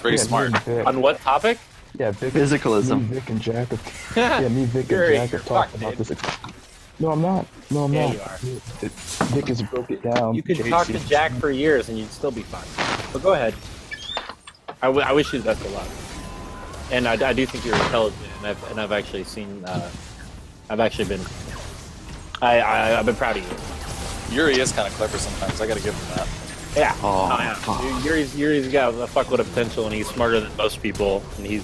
very smart. On what topic? Yeah, Vic, Physicalism. Me, Vic, and Jack have, yeah, me, Vic, and Jack have talked about this. No, I'm not. No, I'm Yeah, not. you are. Vic has broke it down. You could JC. talk to Jack for years and you'd still be fine. But go ahead. I wish you the best of luck. And I do think you're intelligent, and I've actually seen. I've actually been. I've been proud of you. Yuri is kind of clever sometimes. I gotta give him that. Yeah. Oh. Yeah. Yuri's got a fuckload of potential, and he's smarter than most people, and he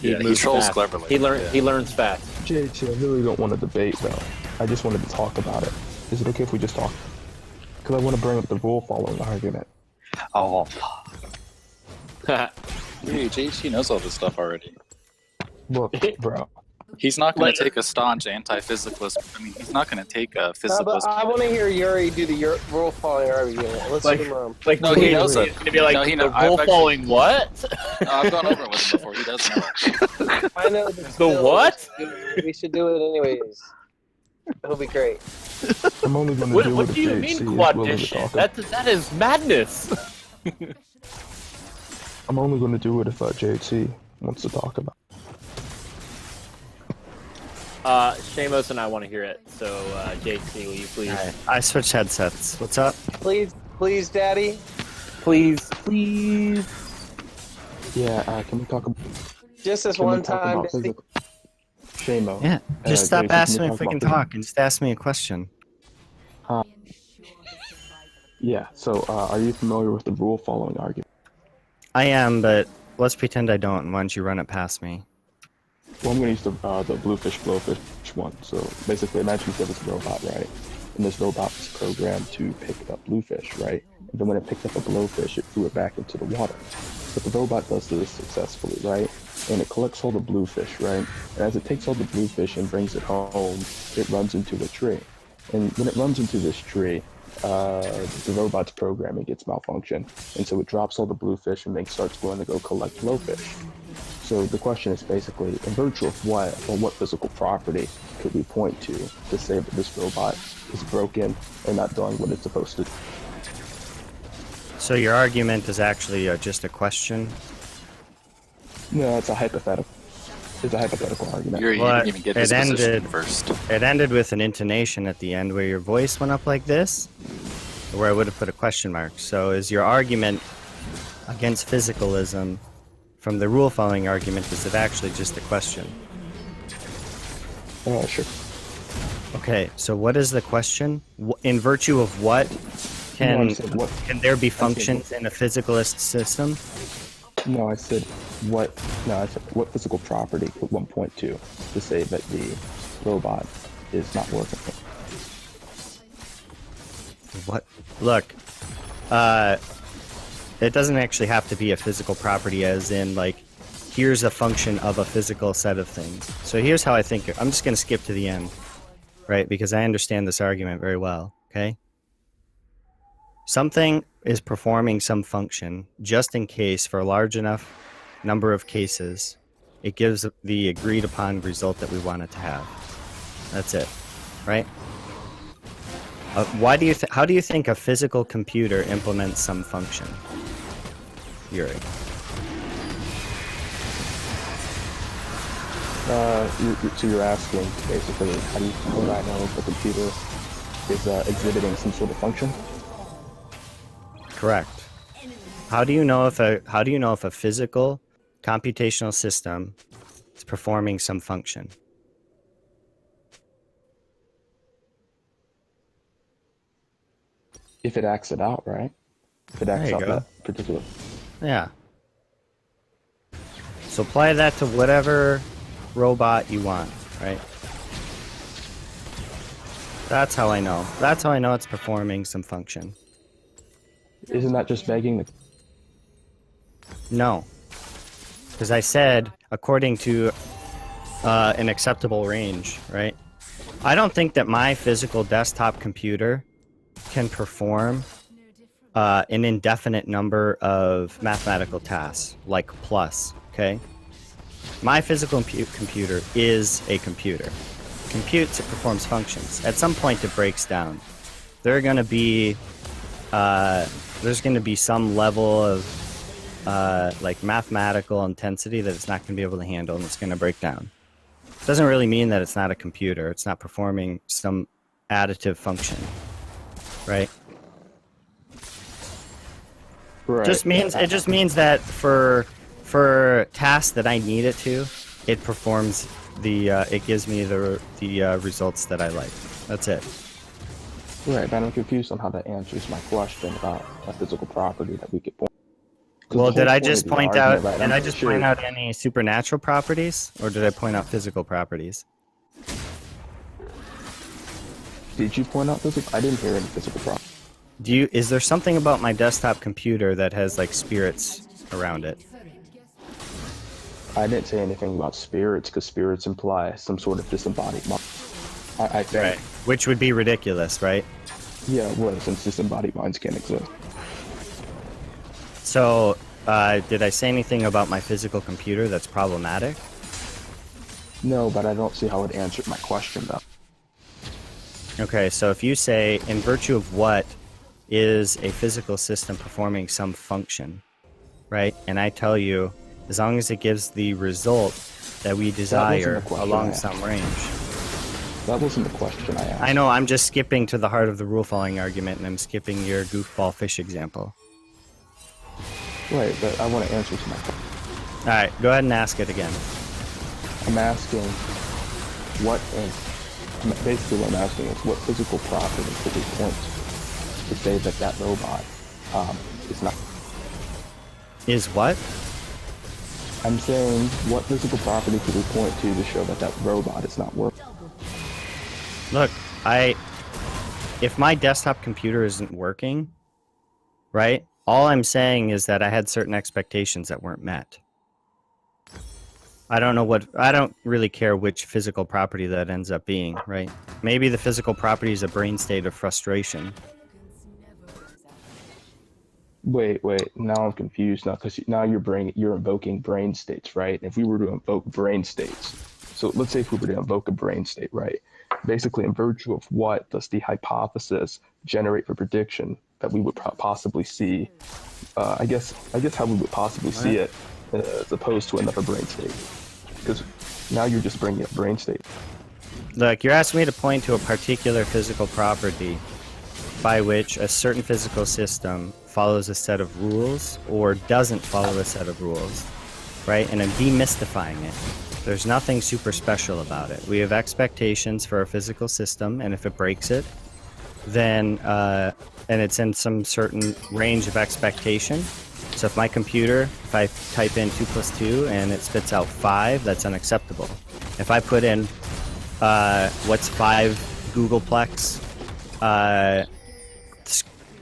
controls fast. cleverly. He learns fast. JT, I really don't want to debate though. I just wanted to talk about it. Is it okay if we just talk? Because I want to bring up the rule following argument. Oh. Dude, JC knows all this stuff already. Look, bro. He's not going to take a staunch anti-physicalist. I mean, he's not going to take a physicalist. I want to hear Yuri do the rule following argument. Let's Like- hear him. Like, No, he knows it. He'd be like, No, he the knows- I've rule actually- following what? No, I've gone over it with him before. He does know it. I know the what? We should do it anyways. It'll be great. I'm only going to do What it do if you JC mean is willing to quaddition? talk. That is madness. I'm only going to do it if JT wants to talk about it. Shamos and I want to hear it. So, JC, will you please? Alright, I switched headsets. What's up? Please, Daddy. Please. Yeah, can we talk about... Just this Can we one talk time. about physical... Shamo. Yeah, just stop Jason, asking can me you if we talk can about talk and just ask me a question. Yeah, so are you familiar with the rule following argument? I am, but let's pretend I don't. Why don't you run it past me? Well, I'm going to use the bluefish blowfish one. So basically, imagine you have this robot, right? And this robot is programmed to pick up bluefish, right? And then when it picked up a blowfish, it threw it back into the water. But the robot does this successfully, right? And it collects all the bluefish, right? And as it takes all the bluefish and brings it home, it runs into a tree. And when it runs into this tree, the robot's programming gets malfunctioned, and so it drops all the bluefish and then starts going to go collect blowfish. So the question is basically, in virtue of what, or what physical property could we point to say that this robot is broken and not doing what it's supposed to do? So your argument is actually just a question? No, it's a hypothetical. It's a hypothetical argument. Yuri, you Well, didn't even get it his position ended- first. It ended with an intonation at the end where your voice went up like this, where I would have put a question mark. So is your argument against physicalism from the rule following argument, is it actually just a question? Sure. Okay, so what is the question? In virtue of what I said what? can there be functions in a physicalist system? No, I said what? No, I said what physical property could one point to say that the robot is not working? What? Look, it doesn't actually have to be a physical property as in, like, here's a function of a physical set of things. So here's how I think. I'm just going to skip to the end, right? Because I understand this argument very well, okay? Something is performing some function just in case for a large enough number of cases, it gives the agreed upon result that we want it to have. That's it, right? How do you think a physical computer implements some function? Yuri. So you're asking basically, how do I know if the computer is exhibiting some sort of function? Correct. How do you know if a physical computational system is performing some function? If it acts it out, right? If it acts There you out go. that particular. Yeah. So apply that to whatever robot you want, right? That's how I know. That's how I know it's performing some function. Isn't that just begging the? No. Because I said, according to an acceptable range, right? I don't think that my physical desktop computer can perform an indefinite number of mathematical tasks, like plus, okay? My physical computer is a computer. It computes, it performs functions. At some point it breaks down. There's going to be some level of like mathematical intensity that it's not going to be able to handle and it's going to break down. Doesn't really mean that it's not a computer. It's not performing some additive function, right? Right. It just means that for tasks that I need it to, it performs it gives me the results that I like. That's it. Right, but I'm confused on how that answers my question about a physical property that we could point. 'Cause Well, the whole did I point of just the point argument, out? right, Did I'm I pretty just sure- point out any supernatural properties, or did I point out physical properties? Did you point out physical? I didn't hear any physical property. Is there something about my desktop computer that has like spirits around it? I didn't say anything about spirits because spirits imply some sort of disembodied mind. I think. Right. Which would be ridiculous, right? Yeah, it would, since disembodied minds can't exist. So, did I say anything about my physical computer that's problematic? No, but I don't see how it answered my question though. Okay, so if you say, in virtue of what is a physical system performing some function, right? And I tell you, as long as it gives the result that we desire the question along I asked. some range. That wasn't the question I asked. I know, I'm just skipping to the heart of the rule following argument, and I'm skipping your goofball fish example. Right, but I want to answer to my question. Alright, go ahead and ask it again. I'm asking basically what I'm asking is what physical property could we point to say that that robot is not. Is what? I'm saying what physical property could we point to show that that robot is not working? Look, if my desktop computer isn't working, right? All I'm saying is that I had certain expectations that weren't met. I don't really care which physical property that ends up being, right? Maybe the physical property is a brain state of frustration. Wait, now I'm confused now because now you're invoking brain states, right? If we were to invoke brain states, so let's say if we were to invoke a brain state, right? Basically, in virtue of what does the hypothesis generate for prediction that we would possibly see? I guess how we would possibly see it as opposed to another brain state, because now you're just bringing up brain state. Look, you're asking me to point to a particular physical property by which a certain physical system follows a set of rules or doesn't follow a set of rules, right? And I'm demystifying it. There's nothing super special about it. We have expectations for a physical system, and if it breaks it, then and it's in some certain range of expectation. So if my computer, if I type in 2 + 2 and it spits out 5, that's unacceptable. If I put in what's 5 Googleplex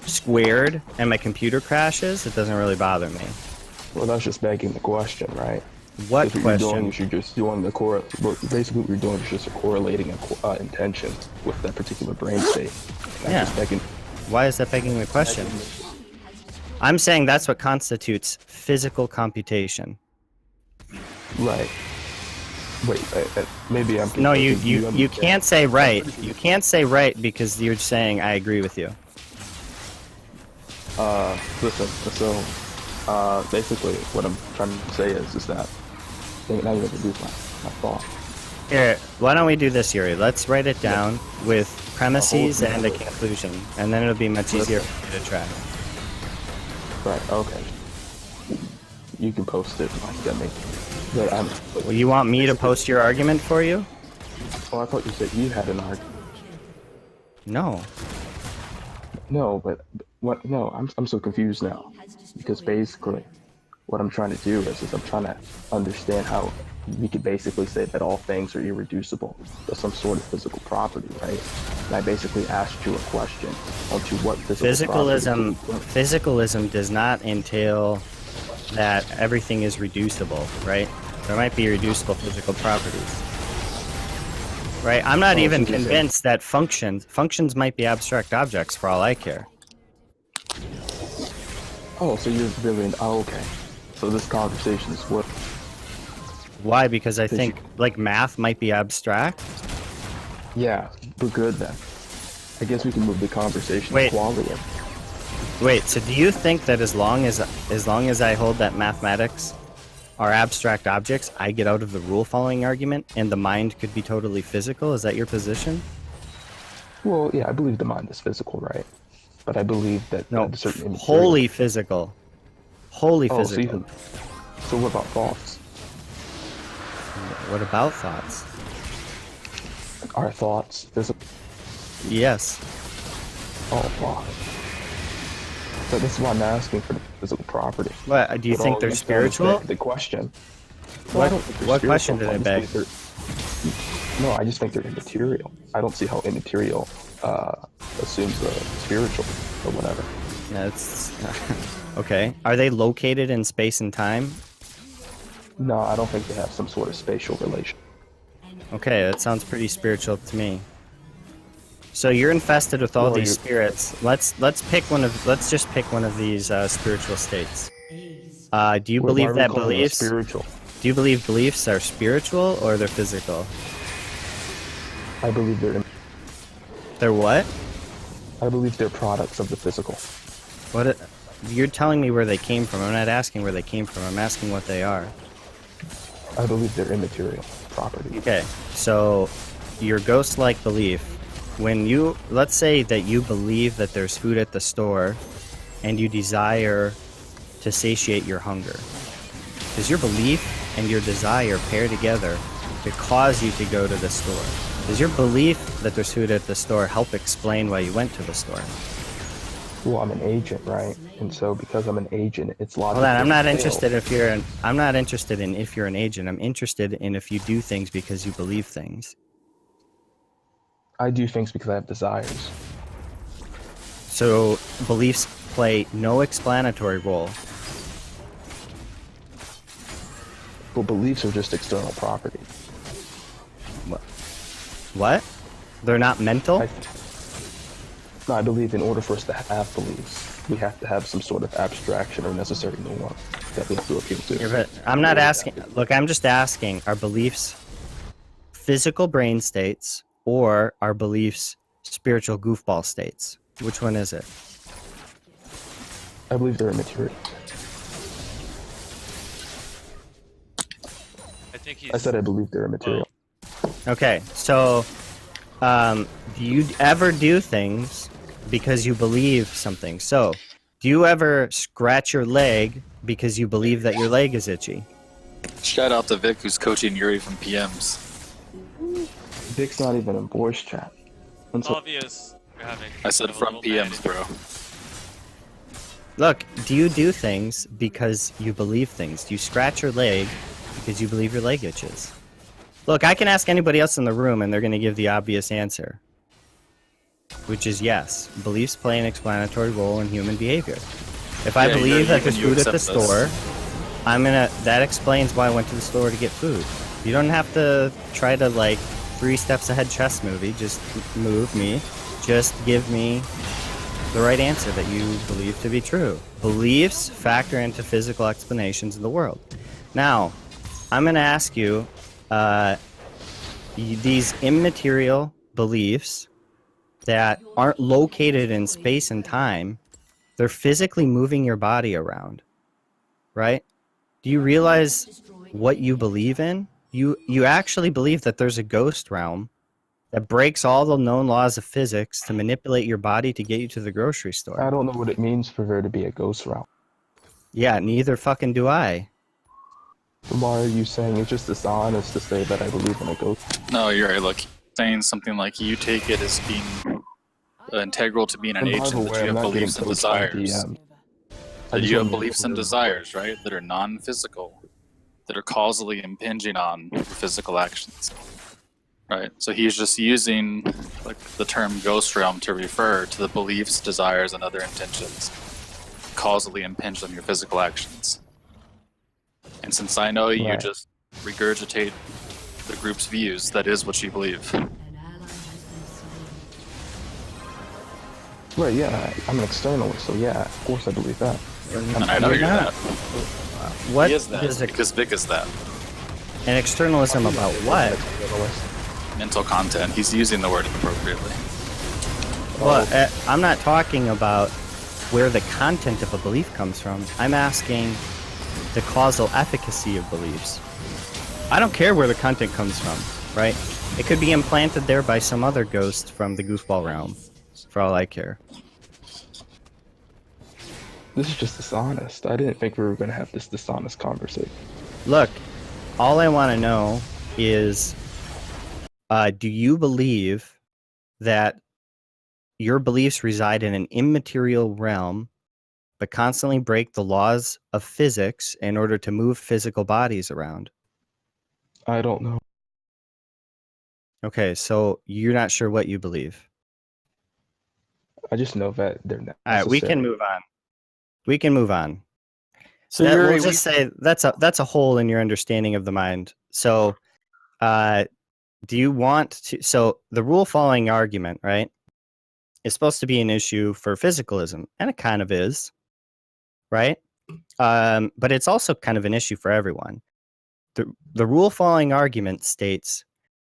squared and my computer crashes, it doesn't really bother me. Well, that's just begging the question, right? What Because question? You're doing is you're just doing basically what you're doing is just correlating intention with that particular brain state. That's Yeah. just begging. Why is that begging the question? I'm saying that's what constitutes physical computation. Right. Wait, maybe I'm. No, you understand. can't say right. You can't say right because you're saying I agree with you. Listen. So, basically, what I'm trying to say is that. Now you introduce my thought. Here, why don't we do this, Yuri? Let's write it down with premises and a conclusion, and then it'll be much easier for you to track. Right. Okay. You can post it. Like, me. But Well, you want me to post your argument for you? Oh, I thought you said you had an argument. No. No, but what? No, I'm so confused now, because basically, what I'm trying to do is I'm trying to understand how we could basically say that all things are irreducible to some sort of physical property, right? And I basically asked you a question onto what physical property. Physicalism does not entail that everything is reducible, right? There might be reducible physical properties. Right? I'm not even convinced that functions might be abstract objects for all I care. Oh, so you're really okay. So this conversation is what? Why? Because I think like math might be abstract. Yeah, we're good then. I guess we can move the conversation Wait. to quality. Wait, so do you think that as long as I hold that mathematics are abstract objects, I get out of the rule following argument and the mind could be totally physical? Is that your position? Well, yeah, I believe the mind is physical, right? But I believe that No, a certain immaterial... wholly physical. Wholly Oh, so, physical. so what about thoughts? What about thoughts? Are thoughts physical? Yes. Oh, fuck. So this is why I'm asking for the physical property. What, do you But think all they're you said spiritual? begged the question. What- I don't think they're what question spiritual. did I I just think no, I just think they're immaterial. I don't see how immaterial assumes the spiritual or whatever. That's okay. Are they located in space and time? No, I don't think they have some sort of spatial relation. Okay, that sounds pretty spiritual to me. So you're infested with all Well, these you- spirits. Let's just pick one of these spiritual states. Do you Why believe are we that calling them beliefs? spiritual? Do you believe beliefs are spiritual or they're physical? I believe They're what? I believe they're products of the physical. What? You're telling me where they came from. I'm not asking where they came from. I'm asking what they are. I believe they're immaterial property. Okay, so your ghost-like belief, when you, let's say that you believe that there's food at the store and you desire to satiate your hunger. Does your belief and your desire pair together to cause you to go to the store? Does your belief that there's food at the store help explain why you went to the store? Well, I'm an agent, right? And so because I'm an agent, it's logical. Hold on, I'm to not fail. interested I'm not interested in if you're an agent. I'm interested in if you do things because you believe things. I do things because I have desires. So beliefs play no explanatory role. But beliefs are just external property. What? They're not mental? I believe in order for us to have beliefs, we have to have some sort of abstraction or necessary norm that we have to appeal to. Yeah, but I'm not asking. Look, I'm just asking, are beliefs physical brain states or are beliefs spiritual goofball states? Which one is it? I believe they're immaterial. I said I believe they're immaterial. Okay, so do you ever do things because you believe something? So, do you ever scratch your leg because you believe that your leg is itchy? Shout out to Vic, who's coaching Yuri from PMs. Vic's not even in voice chat. Obvious. You're having. I said from PMs, bro. Look, do you do things because you believe things? Do you scratch your leg because you believe your leg itches? Look, I can ask anybody else in the room and they're going to give the obvious answer. Which is yes. Beliefs play an explanatory role in human behavior. If I believe that there's food at the store, that explains why I went to the store to get food. You don't have to try to, like, 3 steps ahead chess movie. Just move me. Just give me the right answer that you believe to be true. Beliefs factor into physical explanations of the world. Now, I'm going to ask you, these immaterial beliefs that aren't located in space and time, they're physically moving your body around, right? Do you realize what you believe in? You actually believe that there's a ghost realm that breaks all the known laws of physics to manipulate your body to get you to the grocery store. I don't know what it means for there to be a ghost realm. Yeah, neither fucking do I. Why are you saying it's just dishonest to say that I believe in a ghost? No, you're right. Look, saying something like you take it as being integral to being an And by the agent, that way, you I'm have not getting beliefs and coached by desires. DM. That you have beliefs and desires, right? That are non-physical, that are causally impinging on your physical actions, right? So he's just using like the term ghost realm to refer to the beliefs, desires, and other intentions causally impinged on your physical actions. And since I know you Right. just regurgitate the group's views, that is what you believe. Right, yeah, I'm an externalist, so yeah, of course I believe that. And I know You're you're not. that. What He is that is because Vic is that. an externalism about what? Mental content. He's using the word appropriately. Well, I'm not talking about where the content of a belief comes from. I'm asking the causal efficacy of beliefs. I don't care where the content comes from, right? It could be implanted there by some other ghost from the goofball realm, for all I care. This is just dishonest. I didn't think we were going to have this dishonest conversation. Look, all I want to know is, do you believe that your beliefs reside in an immaterial realm, but constantly break the laws of physics in order to move physical bodies around? I don't know. Okay, so you're not sure what you believe. I just know that they're necessary. All right, we can move on. We can move on. So We'll Yuri, just say that's a hole in your understanding of the mind. So, do you want to? So the rule following argument, right, is supposed to be an issue for physicalism, and it kind of is, right? But it's also kind of an issue for everyone. The rule following argument states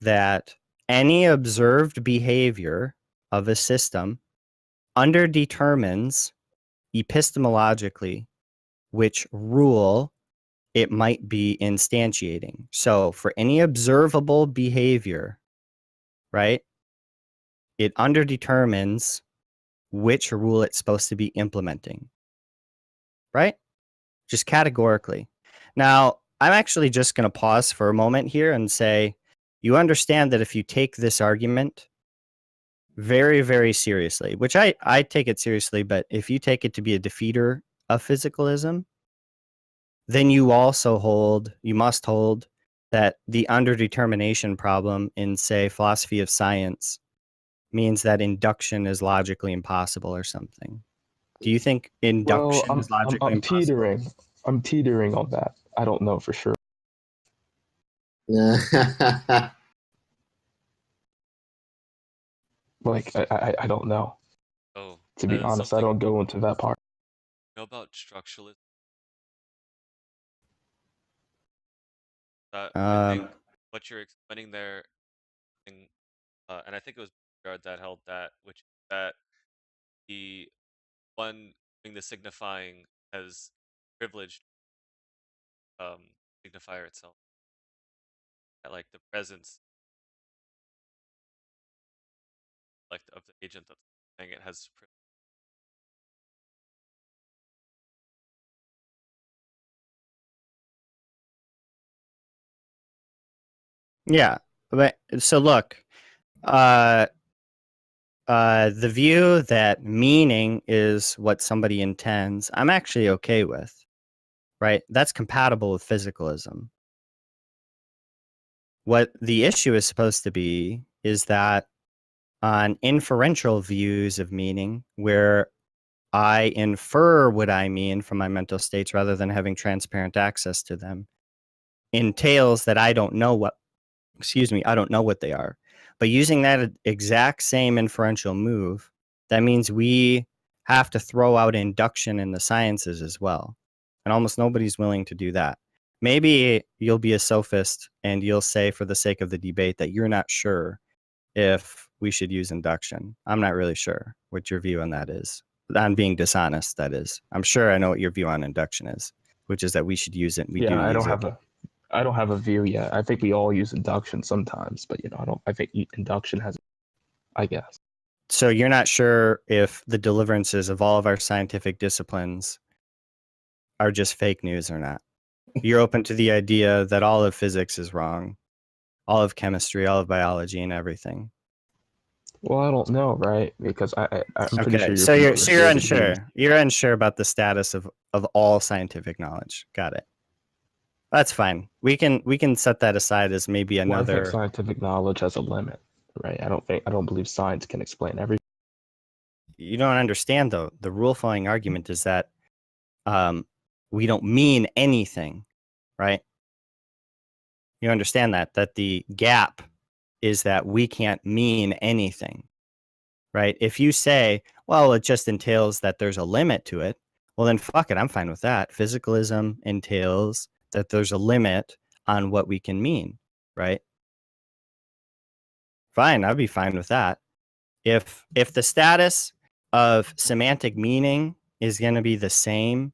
that any observed behavior of a system underdetermines epistemologically which rule it might be instantiating. So for any observable behavior, right, it underdetermines which rule it's supposed to be implementing, right? Just categorically. Now, I'm actually just going to pause for a moment here and say, you understand that if you take this argument very, very seriously, which I take it seriously, but if you take it to be a defeater of physicalism, then you must hold that the underdetermination problem in, say, philosophy of science means that induction is logically impossible or something. Do you think induction Well, is logically I'm impossible? teetering. I'm teetering on that. I don't know for sure. Like, I don't know. Oh, To be honest, I don't go into that part. know about structuralism? I think what you're explaining there, and I think it was Bernard that held that, which is that the one doing the signifying has privileged signifier itself. That, like, the presence, like, of the agent that's saying it has privilege. Yeah, but so look, the view that meaning is what somebody intends, I'm actually okay with, right? That's compatible with physicalism. What the issue is supposed to be is that on inferential views of meaning, where I infer what I mean from my mental states rather than having transparent access to them, entails that I don't know what they are. But using that exact same inferential move, that means we have to throw out induction in the sciences as well. And almost nobody's willing to do that. Maybe you'll be a sophist and you'll say, for the sake of the debate, that you're not sure if we should use induction. I'm not really sure what your view on that is. On being dishonest, that is. I'm sure I know what your view on induction is, which is that we should use it. We do I use don't it. I don't have a view yet. I think we all use induction sometimes, but I think induction has, I guess. So you're not sure if the deliverances of all of our scientific disciplines are just fake news or not. You're open to the idea that all of physics is wrong, all of chemistry, all of biology, and everything. Well, I don't know, right? Because I'm pretty sure so your you're people are unsure. You're unsure about the status of all scientific knowledge. Got it. That's fine. We can set that aside as maybe Well, I think another. scientific knowledge has a limit, right? I don't believe science can explain everything. You don't understand though. The rule following argument is that we don't mean anything, right? You understand that the gap is that we can't mean anything, right? If you say, well, it just entails that there's a limit to it, well, then fuck it, I'm fine with that. Physicalism entails that there's a limit on what we can mean, right? Fine, I'd be fine with that. If the status of semantic meaning is going to be the same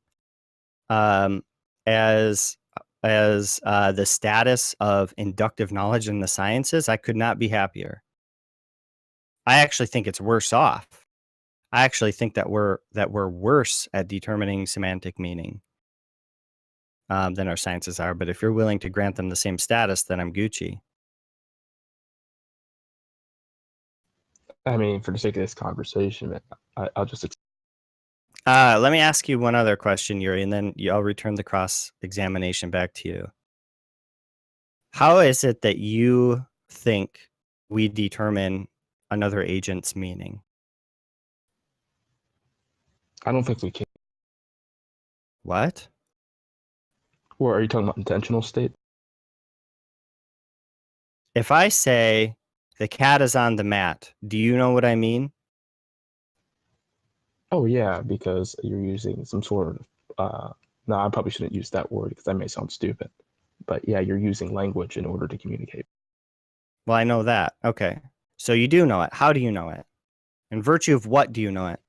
as the status of inductive knowledge in the sciences, I could not be happier. I actually think it's worse off. I actually think that we're worse at determining semantic meaning than our sciences are. But if you're willing to grant them the same status, then I'm Gucci. I mean, for the sake of this conversation, I'll just. Let me ask you one other question, Yuri, and then I'll return the cross-examination back to you. How is it that you think we determine another agent's meaning? I don't think we can. What? Or are you talking about intentional state? If I say the cat is on the mat, do you know what I mean? Oh yeah, because you're using some sort of. No, I probably shouldn't use that word because that may sound stupid. But yeah, you're using language in order to communicate. Well, I know that. Okay. So you do know it. How do you know it? In virtue of what do you know it?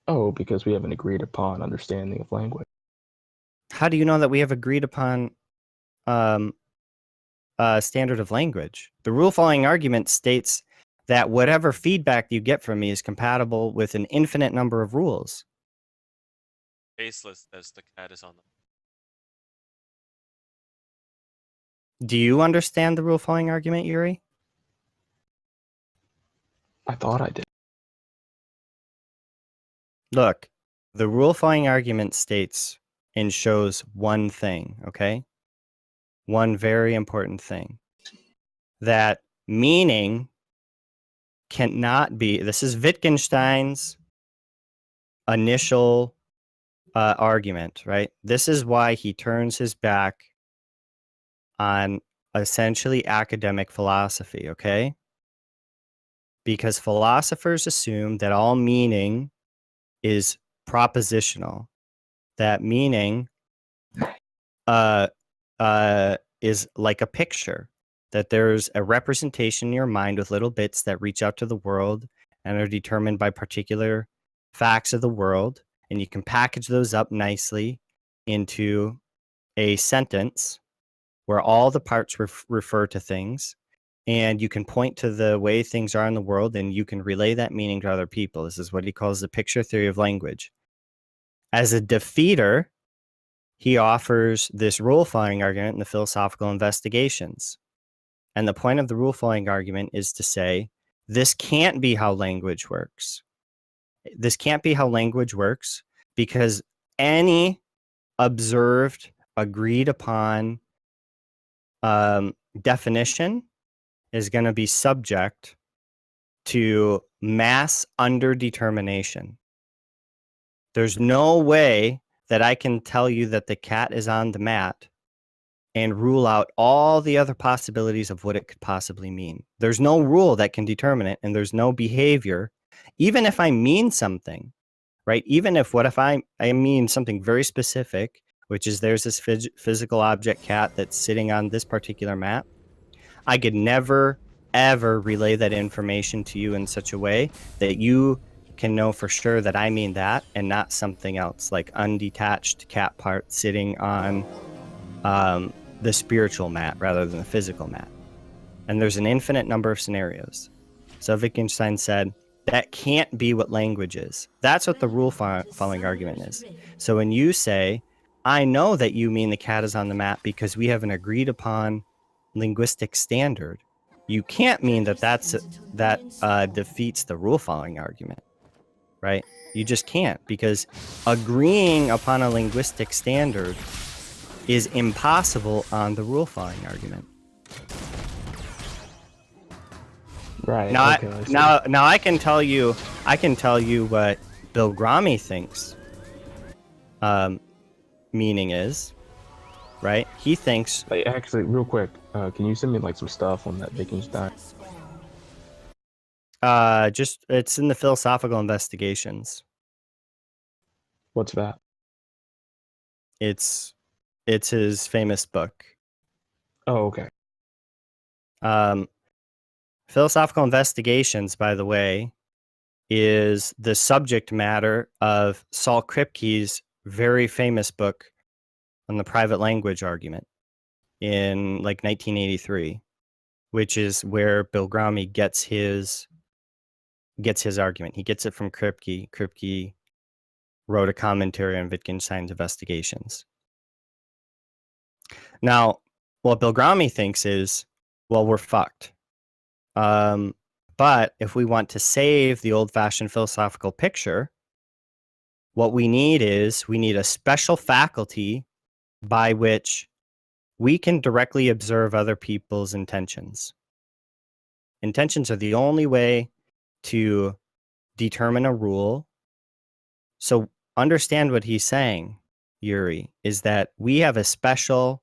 Oh, because we have an agreed upon understanding of language. How do you know that we have agreed upon standard of language? The rule following argument states that whatever feedback you get from me is compatible with an infinite number of rules. Baseless as the cat is on the. Do you understand the rule following argument, Yuri? I thought I did. Look, the rule following argument states and shows one thing, okay? One very important thing. That meaning cannot be, this is Wittgenstein's initial argument, right? This is why he turns his back on essentially academic philosophy, okay? Because philosophers assume that all meaning is propositional, that meaning is like a picture, that there's a representation in your mind with little bits that reach out to the world and are determined by particular facts of the world, and you can package those up nicely into a sentence where all the parts refer to things, and you can point to the way things are in the world, and you can relay that meaning to other people. This is what he calls the picture theory of language. As a defeater, he offers this rule-following argument in the Philosophical Investigations. And the point of the rule-following argument is to say, this can't be how language works. This can't be how language works because any observed, agreed upon definition is going to be subject to mass underdetermination. There's no way that I can tell you that the cat is on the mat and rule out all the other possibilities of what it could possibly mean. There's no rule that can determine it, and there's no behavior. Even if I mean something, right? Even if I mean something very specific, which is there's this physical object cat that's sitting on this particular mat, I could never, ever relay that information to you in such a way that you can know for sure that I mean that and not something else, like undetached cat part sitting on the spiritual mat rather than the physical mat. And there's an infinite number of scenarios. So Wittgenstein said, that can't be what language is. That's what the rule following argument is. So when you say, I know that you mean the cat is on the mat because we have an agreed upon linguistic standard, you can't mean that that defeats the rule following argument, right? You just can't, because agreeing upon a linguistic standard is impossible on the rule following argument. Right. Now, Okay, now I can tell you what Bill Grommy thinks meaning is, right? He thinks. Hey, actually, real quick, can you send me like some stuff on that Wittgenstein? Just it's in the Philosophical Investigations. What's that? It's his famous book. Oh, okay. Philosophical Investigations, by the way, is the subject matter of Saul Kripke's very famous book on the private language argument in like 1983, which is where Bilgrami gets his argument. He gets it from Kripke. Kripke wrote a commentary on Wittgenstein's investigations. Now, what Bilgrami thinks is, well, we're fucked. But if we want to save the old-fashioned philosophical picture, what we need a special faculty by which we can directly observe other people's intentions. Intentions are the only way to determine a rule. So understand what he's saying, Yuri, is that we have a special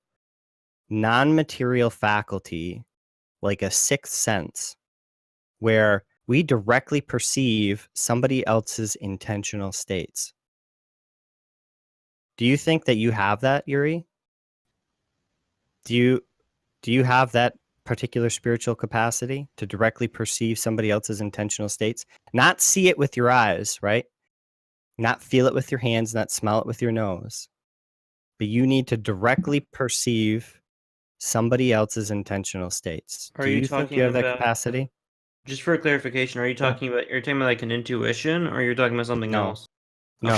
non-material faculty, like a sixth sense, where we directly perceive somebody else's intentional states. Do you think that you have that, Yuri? Do you have that particular spiritual capacity to directly perceive somebody else's intentional states? Not see it with your eyes, right? Not feel it with your hands, not smell it with your nose. But you need to directly perceive somebody else's intentional states. Are Do you you think talking you have that about- capacity? Just for clarification, are you talking about like an intuition, or you're talking about something No. else? No.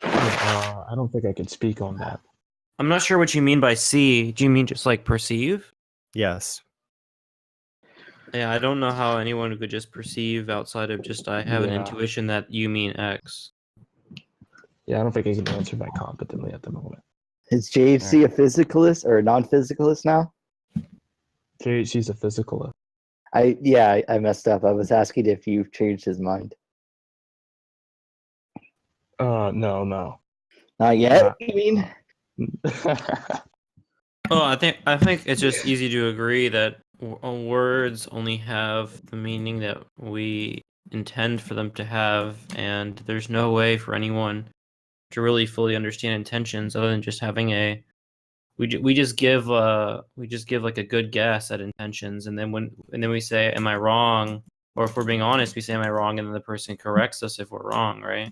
I don't think I can speak on that. I'm not sure what you mean by see. Do you mean just like perceive? Yes. Yeah, I don't know how anyone could just perceive outside of just I have an Yeah. intuition that you mean X. Yeah, I don't think I can answer that competently at the moment. Is JFC a physicalist or a non-physicalist now? She's a physicalist. I messed up. I was asking if you've changed his mind. No. Not yet, you mean? Oh, I think it's just easy to agree that words only have the meaning that we intend for them to have, and there's no way for anyone to really fully understand intentions other than just having a we just give like a good guess at intentions, and then we say, am I wrong? Or if we're being honest, we say, am I wrong? And then the person corrects us if we're wrong, right?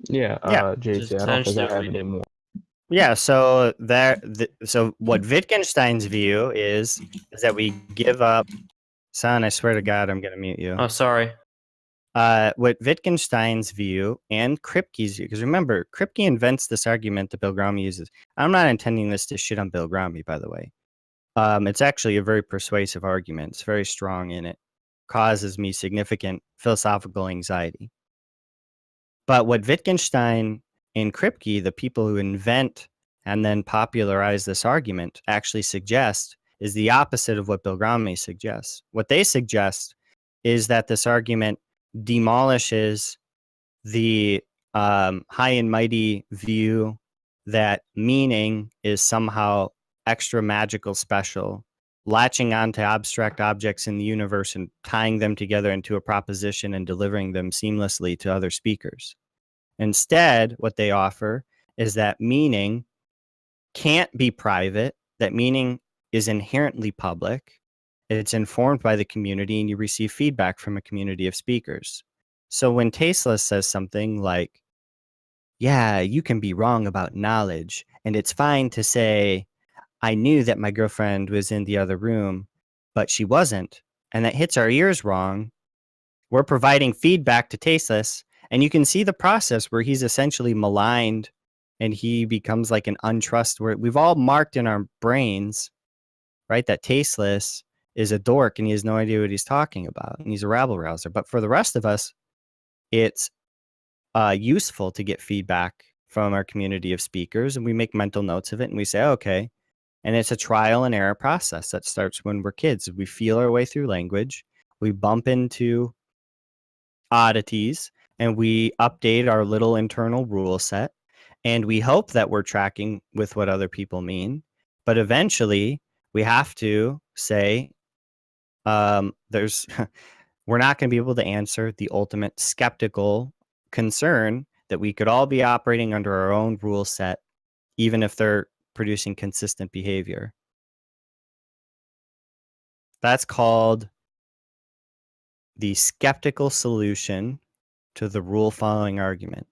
Yeah, Just JC, I don't think I have tentatively. any more. Yeah, so so what Wittgenstein's view is that we give up. Son, I swear to God, I'm gonna mute you. Oh, sorry. What Wittgenstein's view and Kripke's view, because remember, Kripke invents this argument that Bilgrami uses. I'm not intending this to shit on Bilgrami, by the way. It's actually a very persuasive argument. It's very strong in it. Causes me significant philosophical anxiety. But what Wittgenstein and Kripke, the people who invent and then popularize this argument, actually suggest is the opposite of what Bilgrami suggests. What they suggest is that this argument demolishes the high and mighty view that meaning is somehow extra magical special, latching onto abstract objects in the universe and tying them together into a proposition and delivering them seamlessly to other speakers. Instead, what they offer is that meaning can't be private, that meaning is inherently public, it's informed by the community, and you receive feedback from a community of speakers. So when Tasteless says something like, yeah, you can be wrong about knowledge, and it's fine to say, I knew that my girlfriend was in the other room, but she wasn't, and that hits our ears wrong, we're providing feedback to Tasteless, and you can see the process where he's essentially maligned and he becomes like an untrustworthy. We've all marked in our brains, right, that Tasteless is a dork and he has no idea what he's talking about, and he's a rabble rouser. But for the rest of us, it's useful to get feedback from our community of speakers, and we make mental notes of it, and we say, okay. And it's a trial and error process that starts when we're kids. We feel our way through language. We bump into oddities, and we update our little internal rule set, and we hope that we're tracking with what other people mean. But eventually, we have to say, we're not going to be able to answer the ultimate skeptical concern that we could all be operating under our own rule set, even if they're producing consistent behavior. That's called the skeptical solution to the rule following argument,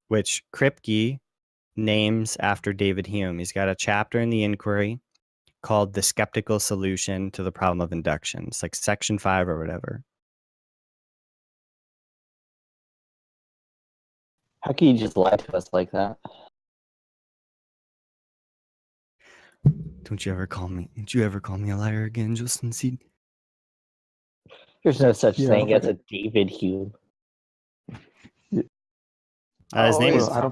which Kripke names after David Hume. He's got a chapter in the inquiry called The Skeptical Solution to the Problem of Induction. It's like section 5 or whatever. How can you just lie to us like that? Don't you ever call me a liar again, Justin Seed? There's no such Yeah, thing as okay. a David Hume. His name Well, is I don't